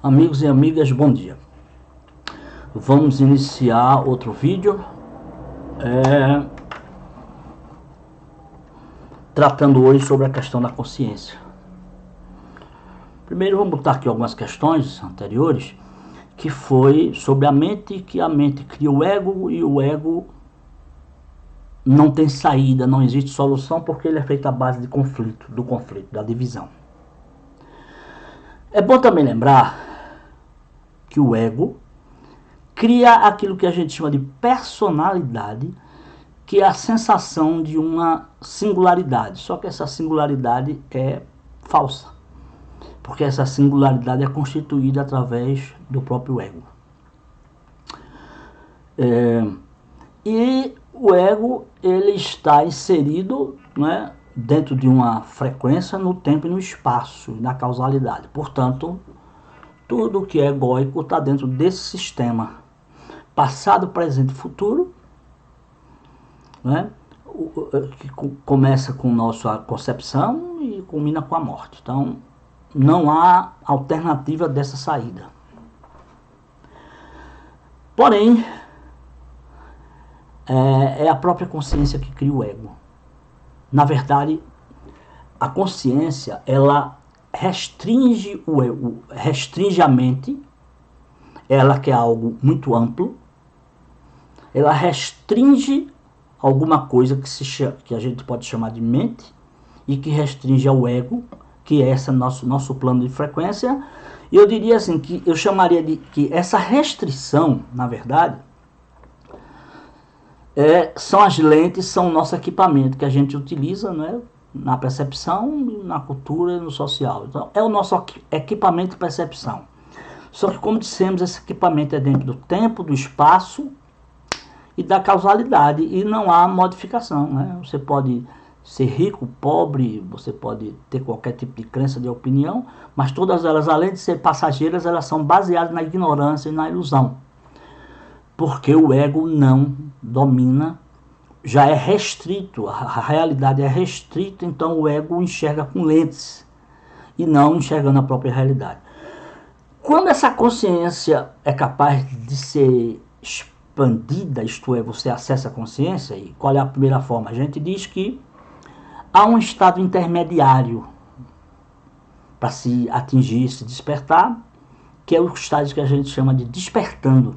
Amigos e amigas, bom dia. Vamos iniciar outro vídeo tratando hoje sobre a questão da consciência. Primeiro vamos botar aqui algumas questões anteriores, que foi sobre a mente, que a mente cria o ego e o ego não tem saída, não existe solução, porque ele é feito à base de conflito, da divisão. É bom também lembrar que o ego cria aquilo que a gente chama de personalidade, que é a sensação de uma singularidade. Só que essa singularidade é falsa, porque essa singularidade é constituída através do próprio ego. E o ego, ele está inserido, né, dentro de uma frequência no tempo e no espaço, na causalidade. Portanto, tudo que é egóico está dentro desse sistema. Passado, presente e futuro, né, que começa com nossa concepção e culmina com a morte. Então, não há alternativa dessa saída. Porém, é a própria consciência que cria o ego. Na verdade, a consciência, ela restringe o ego, restringe a mente, ela que é algo muito amplo, ela restringe alguma coisa que a gente pode chamar de mente e que restringe ao ego, que é esse nosso plano de frequência. E eu diria assim, que eu chamaria de que essa restrição, na verdade, são as lentes, são o nosso equipamento que a gente utiliza, né, na percepção, na cultura e no social. Então, é o nosso equipamento de percepção. Só que, como dissemos, esse equipamento é dentro do tempo, do espaço e da causalidade, e não há modificação, né? Você pode ser rico, pobre, você pode ter qualquer tipo de crença, de opinião, mas todas elas, além de ser passageiras, elas são baseadas na ignorância e na ilusão. Porque o ego não domina, já é restrito, a realidade é restrita, então o ego enxerga com lentes e não enxergando a própria realidade. Quando essa consciência é capaz de ser expandida, isto é, você acessa a consciência, e qual é a primeira forma? A gente diz que há um estado intermediário para se atingir, se despertar, que é o estágio que a gente chama de despertando.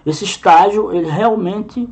Esse estágio, ele realmente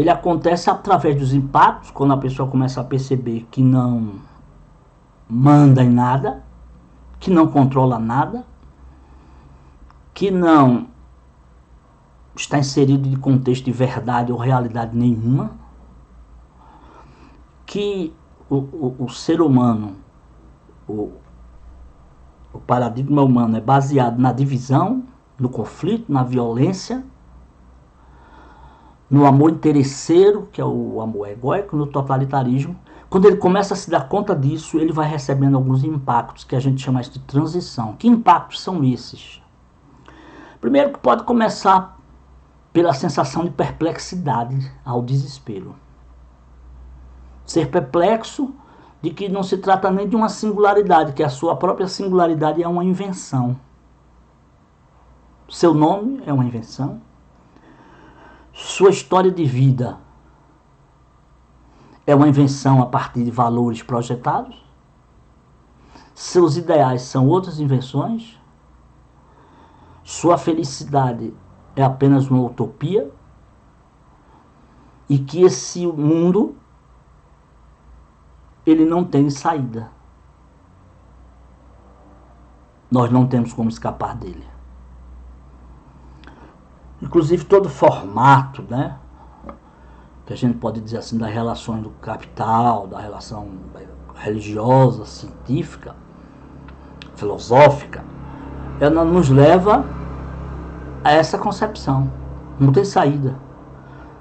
acontece através dos impactos, quando a pessoa começa a perceber que não manda em nada, que não controla nada, que não está inserido em contexto de verdade ou realidade nenhuma, que o ser humano, o paradigma humano é baseado na divisão, no conflito, na violência, no amor interesseiro, que é o amor egóico, no totalitarismo. Quando ele começa a se dar conta disso, ele vai recebendo alguns impactos que a gente chama de transição. Que impactos são esses? Primeiro, que pode começar pela sensação de perplexidade ao desespero. Ser perplexo de que não se trata nem de uma singularidade, que a sua própria singularidade é uma invenção. Seu nome é uma invenção. Sua história de vida é uma invenção a partir de valores projetados. Seus ideais são outras invenções. Sua felicidade é apenas uma utopia. E que esse mundo, ele não tem saída. Nós não temos como escapar dele. Inclusive todo formato, né, que a gente pode dizer assim, das relações do capital, da relação religiosa, científica, filosófica, ela nos leva a essa concepção. Não tem saída.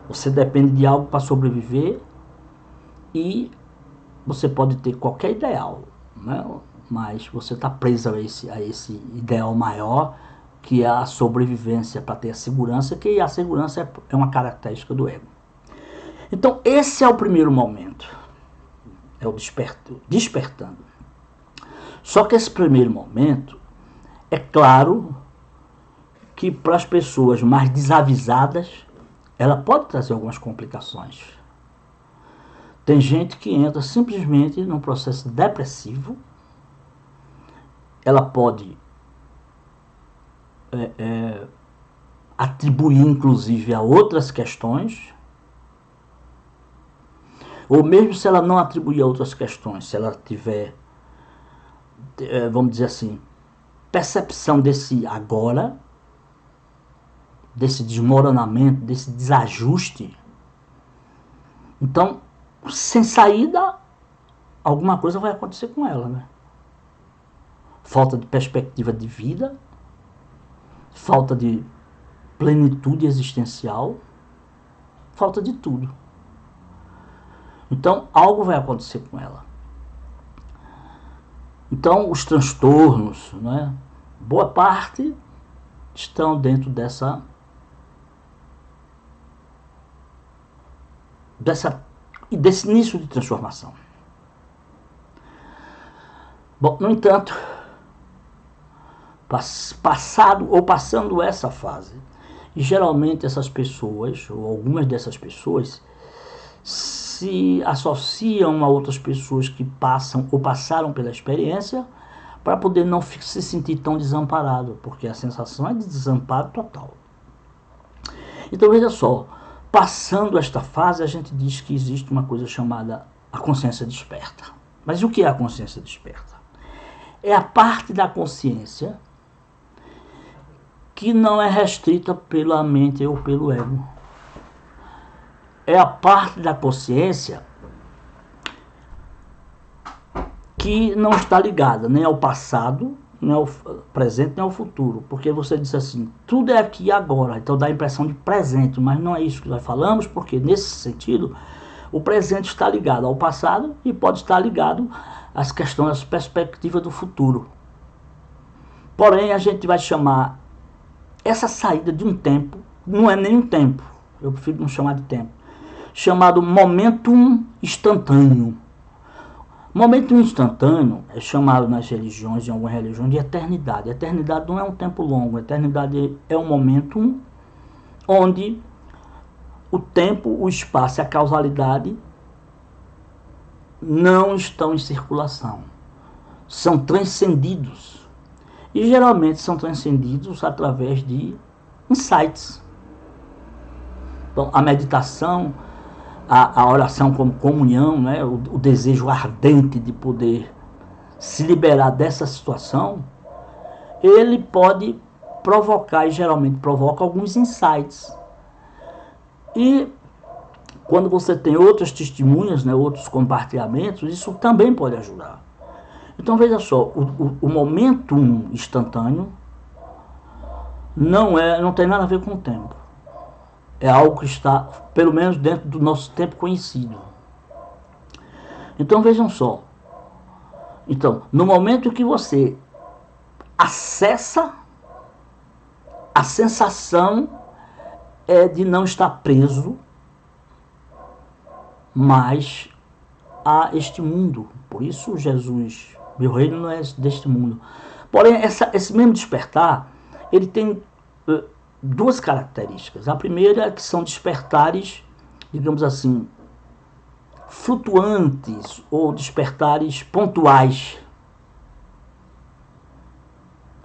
Você depende de algo para sobreviver e você pode ter qualquer ideal, né, mas você está preso a esse ideal maior, que é a sobrevivência, para ter a segurança, que a segurança é uma característica do ego. Então, esse é o primeiro momento, é o despertando. Só que esse primeiro momento, É claro que para as pessoas mais desavisadas, ela pode trazer algumas complicações. Tem gente que entra simplesmente num processo depressivo, ela pode atribuir inclusive a outras questões, ou mesmo se ela não atribuir a outras questões, se ela tiver, vamos dizer assim, percepção desse agora, desse desmoronamento, desse desajuste, então, sem saída, alguma coisa vai acontecer com ela, né? Falta de perspectiva de vida, falta de plenitude existencial, falta de tudo. Então, algo vai acontecer com ela. Então, os transtornos, né, boa parte estão dentro desse início de transformação. Bom, no entanto, passando essa fase, e geralmente essas pessoas, ou algumas dessas pessoas, se associam a outras pessoas que passam ou passaram pela experiência para poder não se sentir tão desamparado, porque a sensação é de desamparo total. Então veja só, passando esta fase a gente diz que existe uma coisa chamada a consciência desperta. Mas o que é a consciência desperta? É a parte da consciência que não é restrita pela mente ou pelo ego. É a parte da consciência que não está ligada nem ao passado, nem ao presente, nem ao futuro. Porque você disse assim, tudo é aqui e agora, então dá a impressão de presente, mas não é isso que nós falamos, porque nesse sentido, o presente está ligado ao passado e pode estar ligado às questões, às perspectivas do futuro. Porém, a gente vai chamar essa saída de um tempo, não é nem um tempo, eu prefiro não chamar de tempo, chamado momentum instantâneo. Momentum instantâneo é chamado nas religiões, em algumas religiões, de eternidade. A eternidade não é um tempo longo, a eternidade é um momentum onde o tempo, o espaço e a causalidade não estão em circulação. São transcendidos. E geralmente são transcendidos através de insights. Então, a meditação, a oração como comunhão, né, o desejo ardente de poder se liberar dessa situação, ele pode provocar, e geralmente provoca, alguns insights. E quando você tem outras testemunhas, né, outros compartilhamentos, isso também pode ajudar. Então veja só, o momento instantâneo não tem nada a ver com o tempo. É algo que está, pelo menos, dentro do nosso tempo conhecido. Então vejam só. Então, no momento que você acessa, a sensação é de não estar preso mais a este mundo. Por isso Jesus, meu reino não é deste mundo. Porém, esse mesmo despertar, ele tem duas características. A primeira é que são despertares, digamos assim, flutuantes ou despertares pontuais.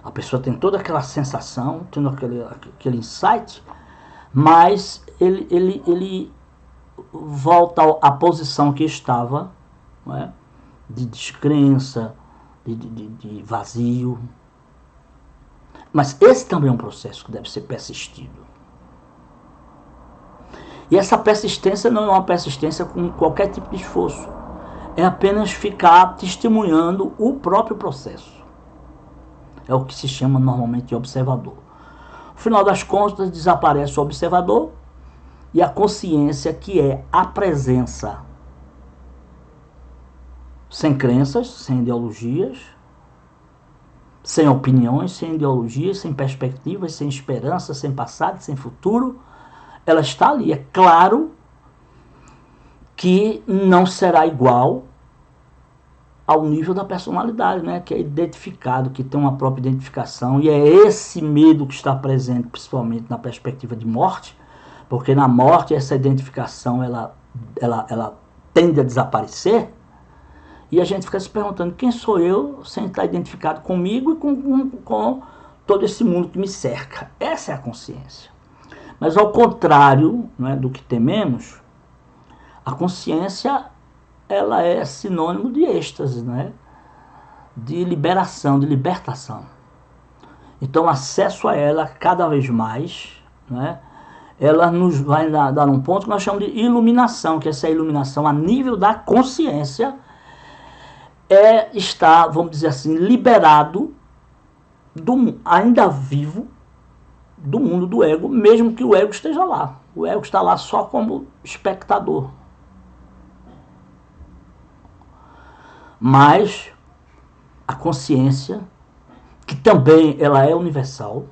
A pessoa tem toda aquela sensação, tendo aquele insight, mas ele volta à posição que estava, não é? De descrença, de vazio. Mas esse também é um processo que deve ser persistido. E essa persistência não é uma persistência com qualquer tipo de esforço. É apenas ficar testemunhando o próprio processo. É o que se chama normalmente de observador. No final das contas, desaparece o observador e a consciência, que é a presença sem crenças, sem ideologias, sem opiniões, sem ideologias, sem perspectivas, sem esperança, sem passado, sem futuro. Ela está ali. É claro que não será igual ao nível da personalidade, né? Que é identificado, que tem uma própria identificação, e é esse medo que está presente, principalmente na perspectiva de morte, porque na morte essa identificação ela tende a desaparecer, e a gente fica se perguntando quem sou eu sem estar identificado comigo e com todo esse mundo que me cerca. Essa é a consciência. Mas ao contrário, né, do que tememos, a consciência ela é sinônimo de êxtase, né? De liberação, de libertação. Então, acesso a ela cada vez mais, né? Ela nos vai dar um ponto que nós chamamos de iluminação, que essa iluminação a nível da consciência está, vamos dizer assim, liberado, ainda vivo, do mundo do ego, mesmo que o ego esteja lá. O ego está lá só como espectador. Mas a consciência, que também ela é universal,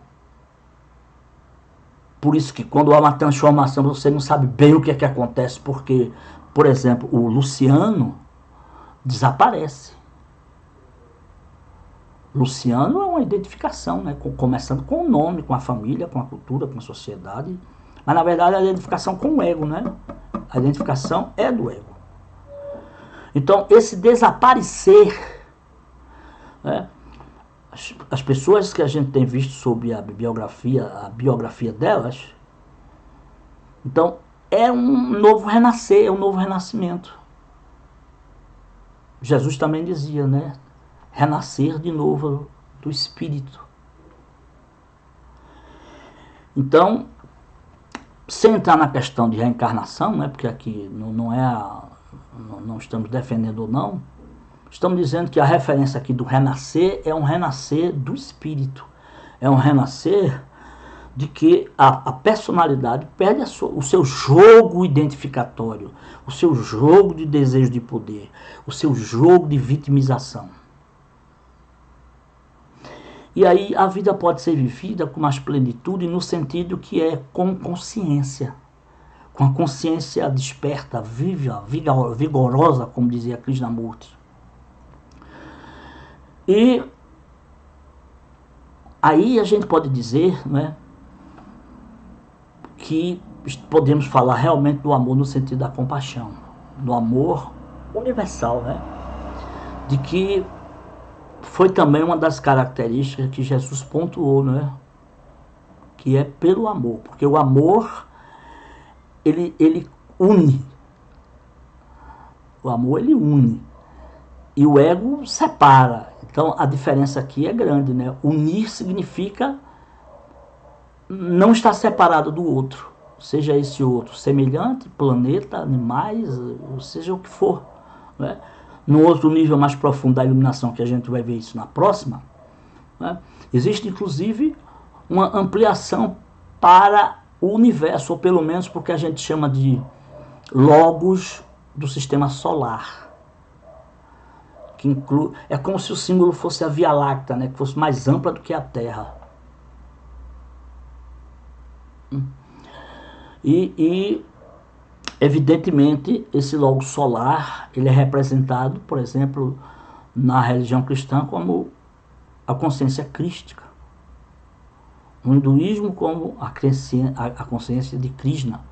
por isso que quando há uma transformação você não sabe bem o que é que acontece, porque, por exemplo, o Luciano desaparece. Luciano é uma identificação, né? Começando com o nome, com a família, com a cultura, com a sociedade, mas na verdade a identificação com o ego, né? A identificação é do ego. Então, esse desaparecer, né, as pessoas que a gente tem visto sobre a biografia delas, então, é um novo renascer, é um novo renascimento. Jesus também dizia, né? Renascer de novo do Espírito. Então, sem entrar na questão de reencarnação, né, porque aqui não estamos defendendo ou não, estamos dizendo que a referência aqui do renascer é um renascer do espírito. É um renascer de que a personalidade perde o seu jogo identificatório, o seu jogo de desejo de poder, o seu jogo de vitimização. E aí a vida pode ser vivida com mais plenitude no sentido que é com consciência. Com a consciência desperta, viva, vigorosa, como dizia Krishnamurti. E aí a gente pode dizer, né, que podemos falar realmente do amor no sentido da compaixão, do amor universal, né, de que foi também uma das características que Jesus pontuou, né, que é pelo amor, porque o amor ele une. O amor ele une. E o ego separa. Então a diferença aqui é grande, né? Unir significa não estar separado do outro. Seja esse outro semelhante, planeta, animais, ou seja o que for, né? No outro nível mais profundo da iluminação, que a gente vai ver isso na próxima, né? Existe inclusive uma ampliação para o universo, ou pelo menos porque a gente chama de logos do sistema solar, que inclui, é como se o símbolo fosse a Via Láctea, né, que fosse mais ampla do que a Terra. E evidentemente esse logo solar ele é representado, por exemplo, na religião cristã como a consciência crística. No hinduísmo como a consciência de Krishna.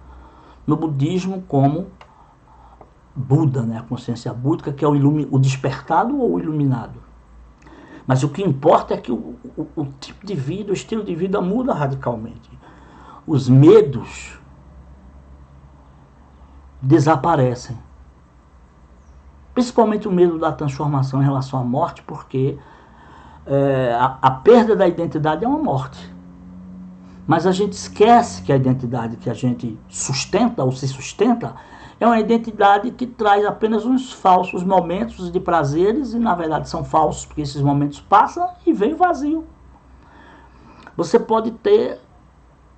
No budismo como Buda, né? A consciência búdica, que é o despertado ou o iluminado. Mas o que importa é que o tipo de vida, o estilo de vida muda radicalmente. Os medos desaparecem. Principalmente o medo da transformação em relação à morte, porque a perda da identidade é uma morte. Mas a gente esquece que a identidade que a gente sustenta ou se sustenta é uma identidade que traz apenas uns falsos momentos de prazeres e na verdade são falsos porque esses momentos passam e vem vazio. Você pode ter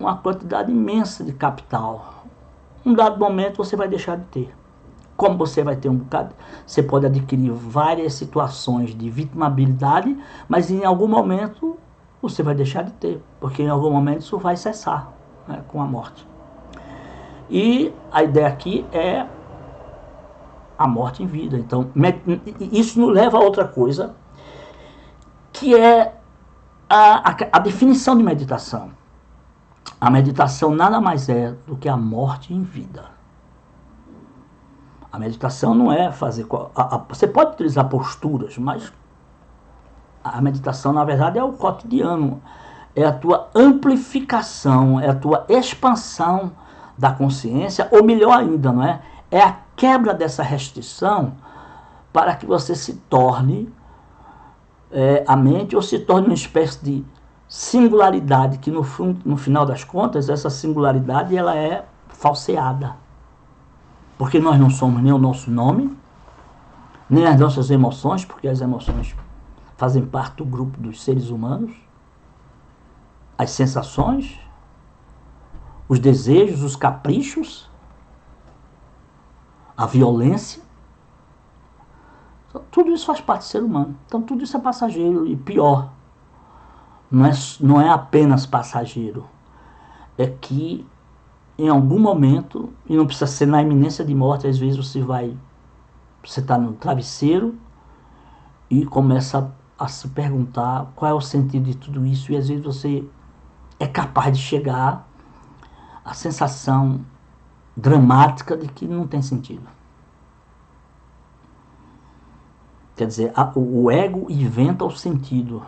uma quantidade imensa de capital. Um dado momento você vai deixar de ter. Como você vai ter um bocado, você pode adquirir várias situações de vitimabilidade, mas em algum momento você vai deixar de ter, porque em algum momento isso vai cessar, né, com a morte. E a ideia aqui é a morte em vida. Então, isso nos leva a outra coisa, que é a definição de meditação. A meditação nada mais é do que a morte em vida. A meditação não é fazer... Você pode utilizar posturas, mas a meditação, na verdade, é o cotidiano. É a tua amplificação, é a tua expansão da consciência, ou melhor ainda, não é? É a quebra dessa restrição para que você se torne a mente, ou se torne uma espécie de singularidade, que no final das contas, essa singularidade ela é falseada. Porque nós não somos nem o nosso nome, nem as nossas emoções, porque as emoções fazem parte do grupo dos seres humanos, as sensações, os desejos, os caprichos, a violência. Tudo isso faz parte do ser humano. Então tudo isso é passageiro e pior. Não é apenas passageiro. É que em algum momento, e não precisa ser na iminência de morte, às vezes você está no travesseiro e começa a se perguntar qual é o sentido de tudo isso, e às vezes você é capaz de chegar à sensação dramática de que não tem sentido. Quer dizer, o ego inventa o sentido.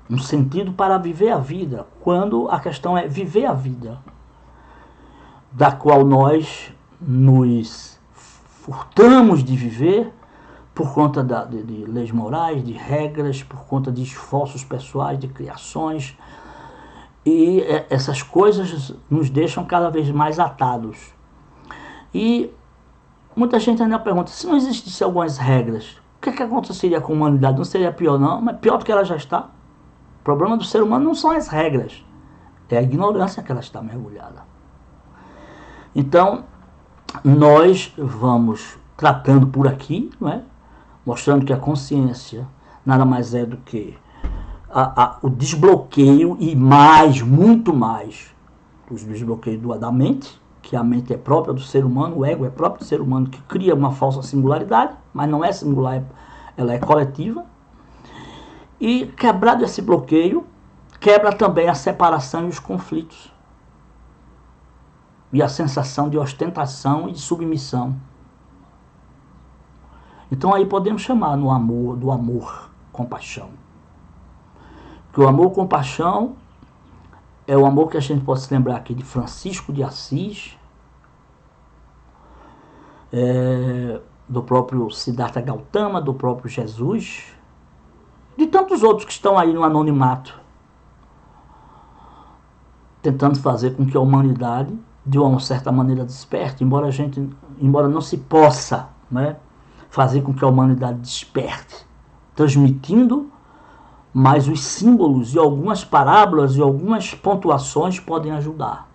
Um sentido para viver a vida, quando a questão é viver a vida, da qual nós nos furtamos de viver por conta de leis morais, de regras, por conta de esforços pessoais, de criações, e essas coisas nos deixam cada vez mais atados. E muita gente ainda pergunta, se não existissem algumas regras, o que aconteceria com a humanidade? Não seria pior não? Mas pior do que ela já está. O problema do ser humano não são as regras, é a ignorância que ela está mergulhada. Então, nós vamos tratando por aqui, não é? Mostrando que a consciência nada mais é do que o desbloqueio, e muito mais, o desbloqueio da mente, que a mente é própria do ser humano, o ego é próprio do ser humano, que cria uma falsa singularidade, mas não é singular, ela é coletiva. E quebrado esse bloqueio, quebra também a separação e os conflitos. E a sensação de ostentação e de submissão. Então aí podemos chamar do amor, compaixão. Porque o amor, compaixão, é o amor que a gente pode se lembrar aqui de Francisco de Assis, do próprio Siddhartha Gautama, do próprio Jesus, de tantos outros que estão aí no anonimato, tentando fazer com que a humanidade, de uma certa maneira, desperte, embora não se possa, né, fazer com que a humanidade desperte, transmitindo, mas os símbolos e algumas parábolas e algumas pontuações podem ajudar.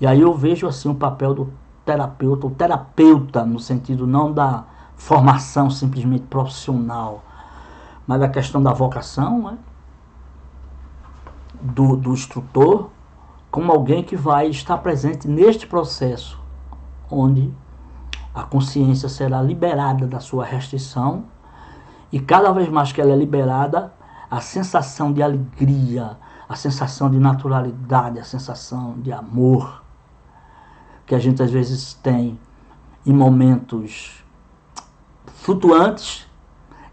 E aí eu vejo assim o papel do terapeuta, o terapeuta no sentido não da formação simplesmente profissional, mas a questão da vocação, né? do instrutor, como alguém que vai estar presente neste processo, onde a consciência será liberada da sua restrição, e cada vez mais que ela é liberada, a sensação de alegria, a sensação de naturalidade, a sensação de amor, que a gente às vezes tem em momentos flutuantes,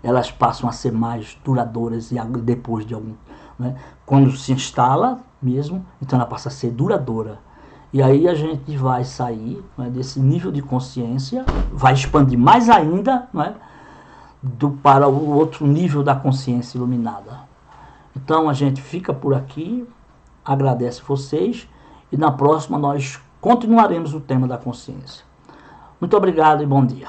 elas passam a ser mais duradouras e depois de algum... Né? Quando se instala mesmo, então ela passa a ser duradoura. E aí a gente vai sair, né, desse nível de consciência, vai expandir mais ainda, né, para o outro nível da consciência iluminada. Então a gente fica por aqui, agradece vocês, e na próxima nós continuaremos o tema da consciência. Muito obrigado e bom dia.